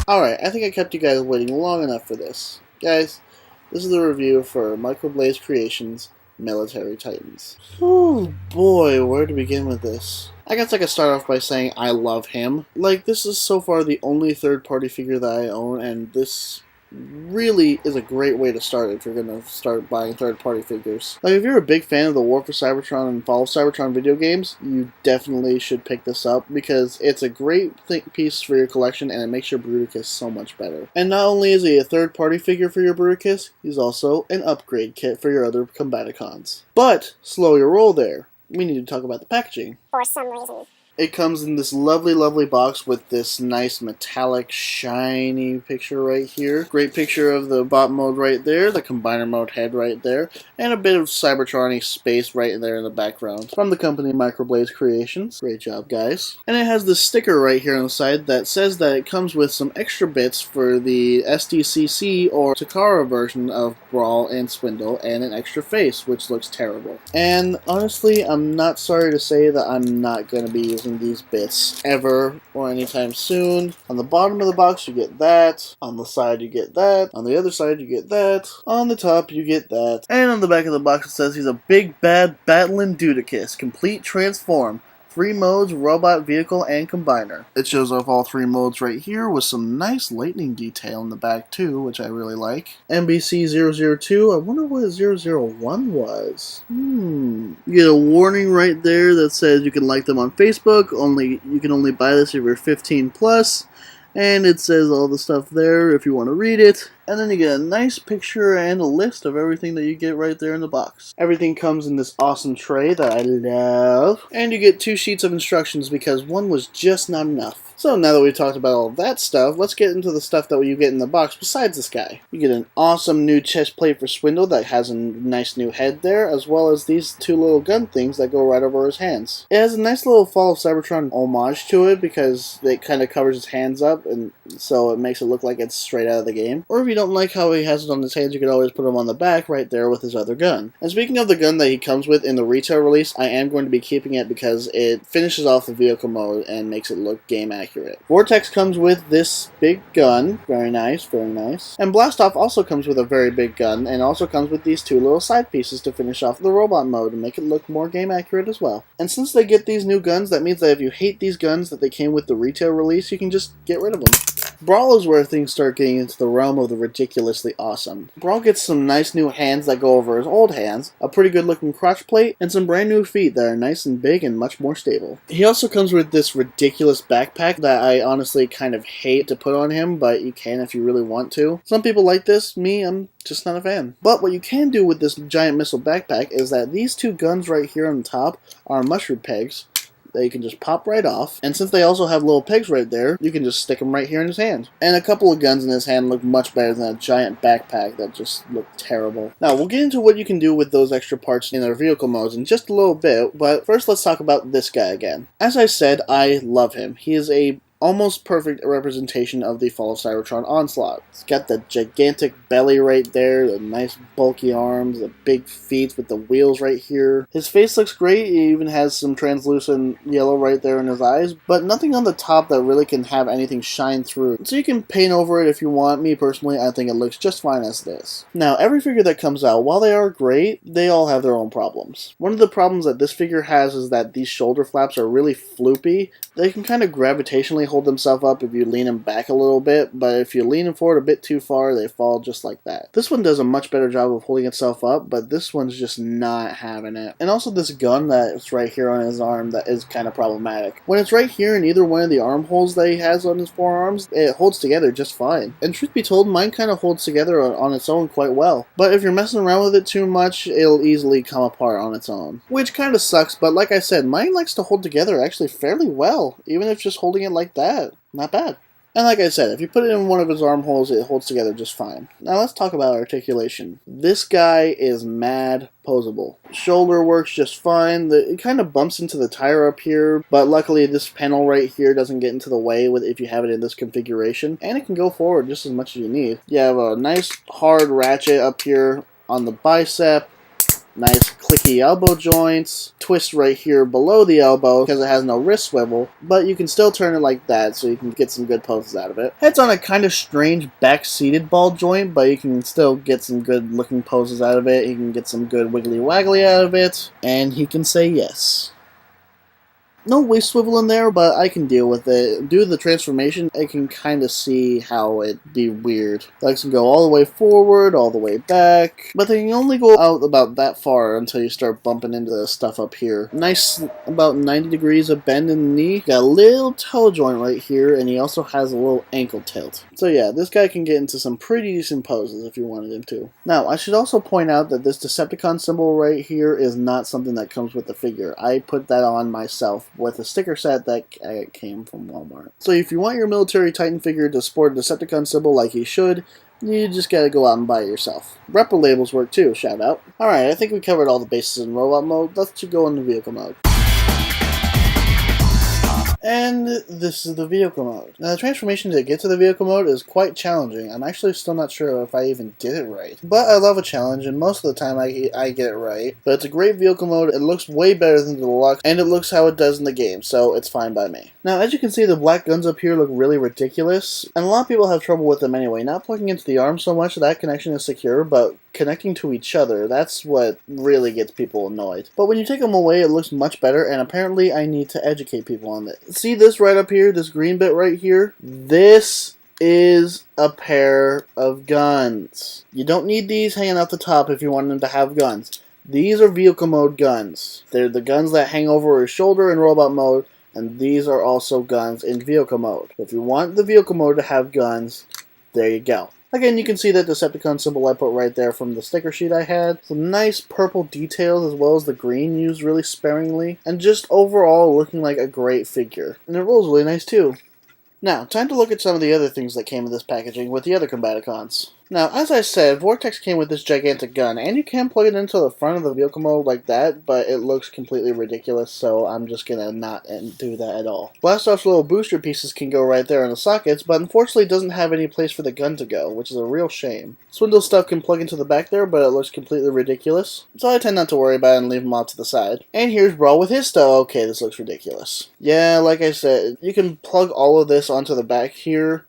Alright, I think I kept you guys waiting long enough for this. Guys, this is the review for Microblaze Creations Military Titans. Oh boy, where to begin with this? I guess I could start off by saying I love him. Like, this is so far the only third-party figure that I own, and this really is a great way to start if you're going to start buying third-party figures. Like, if you're a big fan of the War for Cybertron and Fall of Cybertron video games, you definitely should pick this up because it's a great piece for your collection and it makes your Bruticus so much better. And not only is he a third-party figure for your Bruticus, he's also an upgrade kit for your other Combaticons. But, slow your roll there. We need to talk about the packaging. For some reason. It comes in this lovely, lovely box with this nice metallic, shiny picture right here. Great picture of the bot mode right there, the combiner mode head right there, and a bit of Cybertronic space right there in the background. From the company Microblaze Creations. Great job, guys. And it has this sticker right here on the side that says that it comes with some extra bits for the SDCC or Takara version of Brawl and Spindle, and an extra face, which looks terrible. And honestly, I'm not sorry to say that I'm not going to be using these bits ever or anytime soon. On the bottom of the box you get that, on the side you get that, on the other side you get that, on the top you get that, and on the back of the box it says he's a big bad battling Dudicus, complete transform. 3 modes, robot, vehicle, and combiner. It shows off all 3 modes right here with some nice lightning detail in the back too, which I really like. MBC002, I wonder what 001 was. You get a warning right there that says you can like them on Facebook, you can only buy this if you're 15 plus. And it says all the stuff there if you want to read it. And then you get a nice picture and a list of everything that you get right there in the box. Everything comes in this awesome tray that I love. And you get 2 sheets of instructions because one was just not enough. So now that we've talked about all that stuff, let's get into the stuff that you get in the box besides this guy. You get an awesome new chest plate for Swindle that has a nice new head there, as well as these 2 little gun things that go right over his hands. It has a nice little Fall of Cybertron homage to it because it kind of covers his hands up, and so it makes it look like it's straight out of the game. Or if you don't like how he has it on his hands, you could always put him on the back right there with his other gun. And speaking of the gun that he comes with in the retail release, I am going to be keeping it because it finishes off the vehicle mode and makes it look game accurate. Vortex comes with this big gun. Very nice, very nice. And Blastoff also comes with a very big gun and also comes with these 2 little side pieces to finish off the robot mode and make it look more game accurate as well. And since they get these new guns, that means that if you hate these guns that they came with the retail release, you can just get rid of them. Brawl is where things start getting into the realm of the ridiculously awesome. Brawl gets some nice new hands that go over his old hands, a pretty good looking crotch plate, and some brand new feet that are nice and big and much more stable. He also comes with this ridiculous backpack that I honestly kind of hate to put on him, but you can if you really want to. Some people like this, me, I'm just not a fan. But what you can do with this giant missile backpack is that these 2 guns right here on the top are mushroom pegs that you can just pop right off, and since they also have little pegs right there, you can just stick them right here in his hand. And a couple of guns in his hand look much better than a giant backpack that just looked terrible. Now, we'll get into what you can do with those extra parts in their vehicle modes in just a little bit, but first let's talk about this guy again. As I said, I love him. He is a almost perfect representation of the Fall of Cybertron Onslaught. It's got the gigantic belly right there, the nice bulky arms, the big feet with the wheels right here. His face looks great, he even has some translucent yellow right there in his eyes, but nothing on the top that really can have anything shine through. So you can paint over it if you want. Me personally, I think it looks just fine as this. Now, every figure that comes out, while they are great, they all have their own problems. One of the problems that this figure has is that these shoulder flaps are really floopy. They can kind of gravitationally hold themselves up if you lean them back a little bit, but if you lean them forward a bit too far, they fall just like that. This one does a much better job of holding itself up, but this one's just not having it. And also this gun that's right here on his arm that is kind of problematic. When it's right here in either one of the armholes that he has on his forearms, it holds together just fine. And truth be told, mine kind of holds together on its own quite well. But if you're messing around with it too much, it'll easily come apart on its own. Which kind of sucks, but like I said, mine likes to hold together actually fairly well, even if just holding it like that. Not bad. And like I said, if you put it in one of his armholes, it holds together just fine. Now let's talk about articulation. This guy is mad posable. Shoulder works just fine. It kind of bumps into the tire up here, but luckily this panel right here doesn't get into the way if you have it in this configuration, and it can go forward just as much as you need. You have a nice hard ratchet up here on the bicep, Nice clicky elbow joints, twist right here below the elbow because it has no wrist swivel, but you can still turn it like that so you can get some good poses out of it. Head's on a kind of strange back-seated ball joint, but you can still get some good looking poses out of it. You can get some good wiggly waggly out of it, and he can say yes. No waist swivel in there, but I can deal with it. Due to the transformation, I can kind of see how it'd be weird. Legs can go all the way forward, all the way back, but they can only go out about that far until you start bumping into the stuff up here. Nice, about 90 degrees of bend in the knee. Got a little toe joint right here, and he also has a little ankle tilt. So yeah, this guy can get into some pretty decent poses if you wanted him to. Now, I should also point out that this Decepticon symbol right here is not something that comes with the figure. I put that on myself with a sticker set that came from Walmart. So if you want your Military Titan figure to sport a Decepticon symbol like he should, you just gotta go out and buy it yourself. Repro labels work too, shout out. Alright, I think we covered all the bases in robot mode. Let's go into vehicle mode. And this is the vehicle mode. Now the transformation to get to the vehicle mode is quite challenging. I'm actually still not sure if I even did it right. But I love a challenge, and most of the time I get it right. But it's a great vehicle mode, it looks way better than the Deluxe, and it looks how it does in the game, so it's fine by me. Now as you can see, the black guns up here look really ridiculous, and a lot of people have trouble with them anyway. Not plugging into the arm so much, that connection is secure, but connecting to each other, that's what really gets people annoyed. But when you take them away, it looks much better, and apparently I need to educate people on it. See this right up here, this green bit right here? This is a pair of guns. You don't need these hanging out the top if you want them to have guns. These are vehicle mode guns. They're the guns that hang over his shoulder in robot mode, and these are also guns in vehicle mode. If you want the vehicle mode to have guns, there you go. Again, you can see that Decepticon symbol I put right there from the sticker sheet I had. Some nice purple details as well as the green used really sparingly. And just overall looking like a great figure. And it rolls really nice too. Now, time to look at some of the other things that came in this packaging with the other Combaticons. Now, as I said, Vortex came with this gigantic gun, and you can plug it into the front of the vehicle mode like that, but it looks completely ridiculous, so I'm just gonna not do that at all. Blastoff's little booster pieces can go right there in the sockets, but unfortunately it doesn't have any place for the gun to go, which is a real shame. Swindle stuff can plug into the back there, but it looks completely ridiculous, so I tend not to worry about it and leave them off to the side. And here's Brawl with his stuff. Okay, this looks ridiculous. Yeah, like I said, you can plug all of this onto the back here,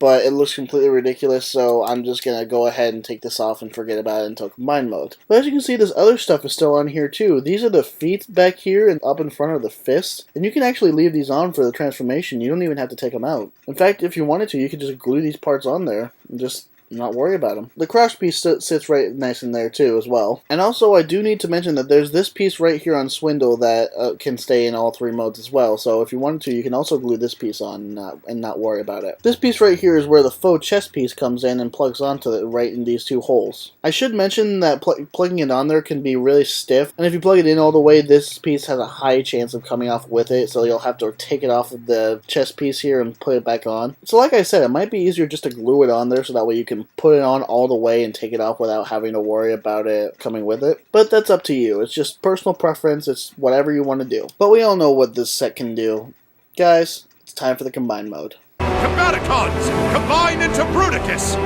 but it looks completely ridiculous, so I'm just going to go ahead and take this off and forget about it until combined mode. But as you can see, this other stuff is still on here too. These are the feet back here and up in front of the fist, and you can actually leave these on for the transformation. You don't even have to take them out. In fact, if you wanted to, you could just glue these parts on there and just not worry about them. The crouch piece sits right nice in there too as well. And also I do need to mention that there's this piece right here on Swindle that can stay in all three modes as well. So if you wanted to, you can also glue this piece on and not worry about it. This piece right here is where the faux chest piece comes in and plugs onto it right in these two holes. I should mention that plugging it on there can be really stiff, and if you plug it in all the way, this piece has a high chance of coming off with it, so you'll have to take it off of the chest piece here and put it back on. So like I said, it might be easier just to glue it on there so that way you can put it on all the way and take it off without having to worry about it coming with it. But that's up to you. It's just personal preference. It's whatever you want to do. But we all know what this set can do. Guys, it's time for the combined mode. Combaticons, combine into Bruticus!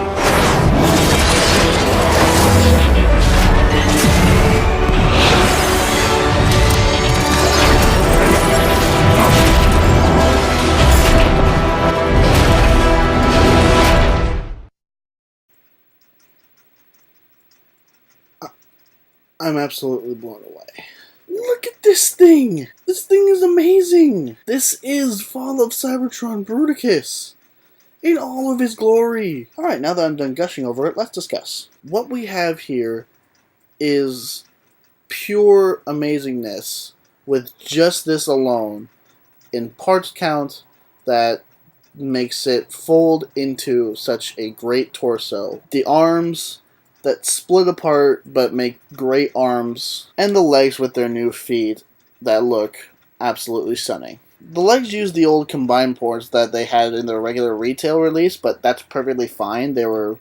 I'm absolutely blown away. Look at this thing! This thing is amazing! This is Fall of Cybertron Bruticus! In all of his glory! Alright, now that I'm done gushing over it, let's discuss. What we have here is pure amazingness with just this alone in parts count that makes it fold into such a great torso. The arms that split apart but make great arms, and the legs with their new feet that look absolutely stunning. The legs use the old combined ports that they had in their regular retail release, but that's perfectly fine. They were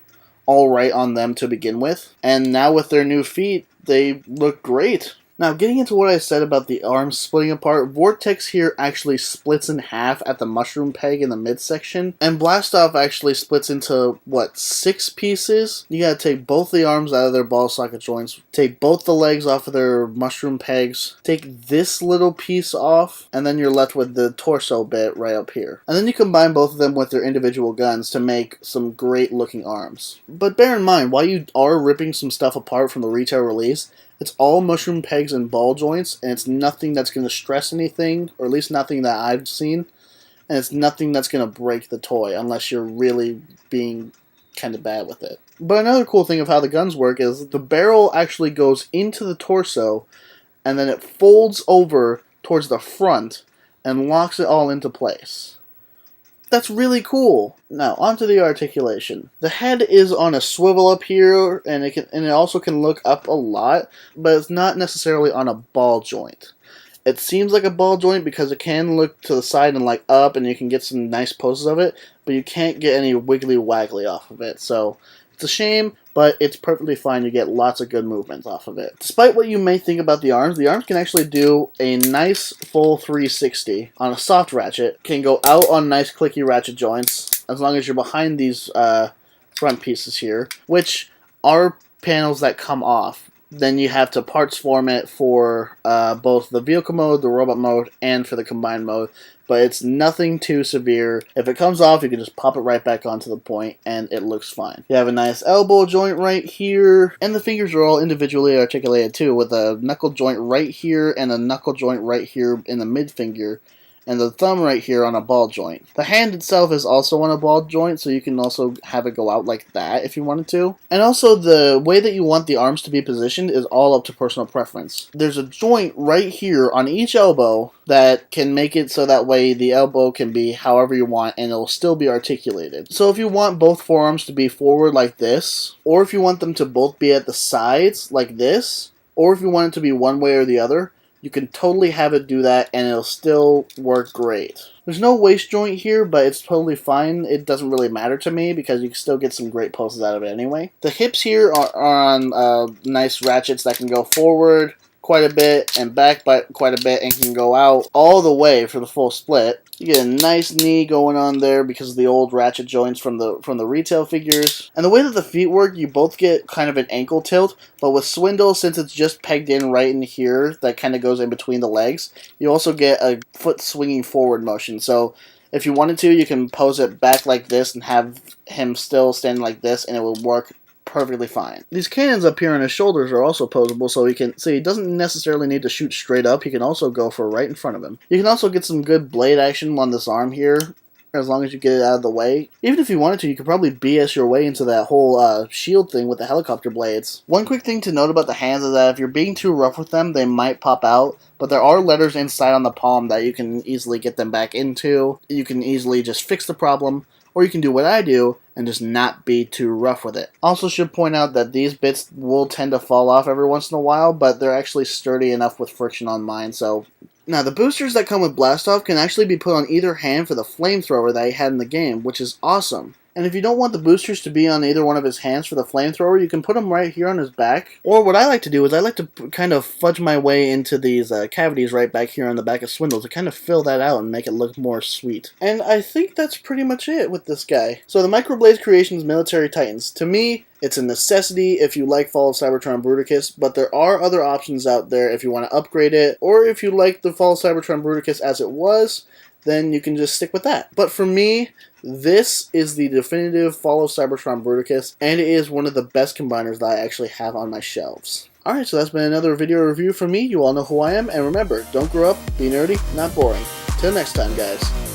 alright on them to begin with, and now with their new feet, they look great. Now, getting into what I said about the arms splitting apart, Vortex here actually splits in half at the mushroom peg in the midsection, and Blastoff actually splits into, what, 6 pieces? You gotta take both the arms out of their ball socket joints, take both the legs off of their mushroom pegs, take this little piece off, and then you're left with the torso bit right up here. And then you combine both of them with their individual guns to make some great looking arms. But bear in mind, while you are ripping some stuff apart from the retail release, it's all mushroom pegs and ball joints, and it's nothing that's going to stress anything, or at least nothing that I've seen, and it's nothing that's going to break the toy, unless you're really being kind of bad with it. But another cool thing of how the guns work is the barrel actually goes into the torso, and then it folds over towards the front, and locks it all into place. That's really cool. Now, onto the articulation. The head is on a swivel up here, and it also can look up a lot, but it's not necessarily on a ball joint. It seems like a ball joint because it can look to the side and like up, and you can get some nice poses of it, but you can't get any wiggly waggly off of it. So it's a shame, but it's perfectly fine. You get lots of good movements off of it. Despite what you may think about the arms can actually do a nice full 360 on a soft ratchet. Can go out on nice clicky ratchet joints as long as you're behind these front pieces here, which are panels that come off. Then you have to parts form it for both the vehicle mode, the robot mode, and for the combined mode. But it's nothing too severe. If it comes off, you can just pop it right back onto the point, and it looks fine. You have a nice elbow joint right here, and the fingers are all individually articulated too, with a knuckle joint right here and a knuckle joint right here in the mid finger, and the thumb right here on a ball joint. The hand itself is also on a ball joint, so you can also have it go out like that if you wanted to. And also, the way that you want the arms to be positioned is all up to personal preference. There's a joint right here on each elbow that can make it so that way the elbow can be however you want, and it'll still be articulated. So if you want both forearms to be forward like this, or if you want them to both be at the sides like this, or if you want it to be one way or the other, you can totally have it do that, and it'll still work great. There's no waist joint here, but it's totally fine. It doesn't really matter to me because you can still get some great poses out of it anyway. The hips here are on nice ratchets that can go forward quite a bit and back by quite a bit and can go out all the way for the full split. You get a nice knee going on there because of the old ratchet joints from the retail figures. And the way that the feet work, you both get kind of an ankle tilt, but with Swindle, since it's just pegged in right in here, that kind of goes in between the legs, you also get a foot swinging forward motion. So if you wanted to, you can pose it back like this and have him still standing like this, and it will work perfectly fine. These cannons up here on his shoulders are also posable, so he doesn't necessarily need to shoot straight up. He can also go for right in front of him. You can also get some good blade action on this arm here, as long as you get it out of the way. Even if you wanted to, you could probably BS your way into that whole shield thing with the helicopter blades. One quick thing to note about the hands is that if you're being too rough with them, they might pop out, but there are letters inside on the palm that you can easily get them back into. You can easily just fix the problem, or you can do what I do and just not be too rough with it. Also should point out that these bits will tend to fall off every once in a while, but they're actually sturdy enough with friction on mine, so... Now, the boosters that come with Blastoff can actually be put on either hand for the flamethrower that he had in the game, which is awesome. And if you don't want the boosters to be on either one of his hands for the flamethrower, you can put them right here on his back. Or what I like to do is I like to kind of fudge my way into these cavities right back here on the back of Swindle to kind of fill that out and make it look more sweet. And I think that's pretty much it with this guy. So the Microblaze Creations Military Titans. To me, it's a necessity if you like Fall of Cybertron Bruticus, but there are other options out there if you want to upgrade it, or if you like the Fall of Cybertron Bruticus as it was, then you can just stick with that. But for me, this is the definitive Fall of Cybertron Bruticus, and it is one of the best combiners that I actually have on my shelves. Alright, so that's been another video review from me. You all know who I am, and remember, don't grow up, be nerdy, not boring. Till next time, guys.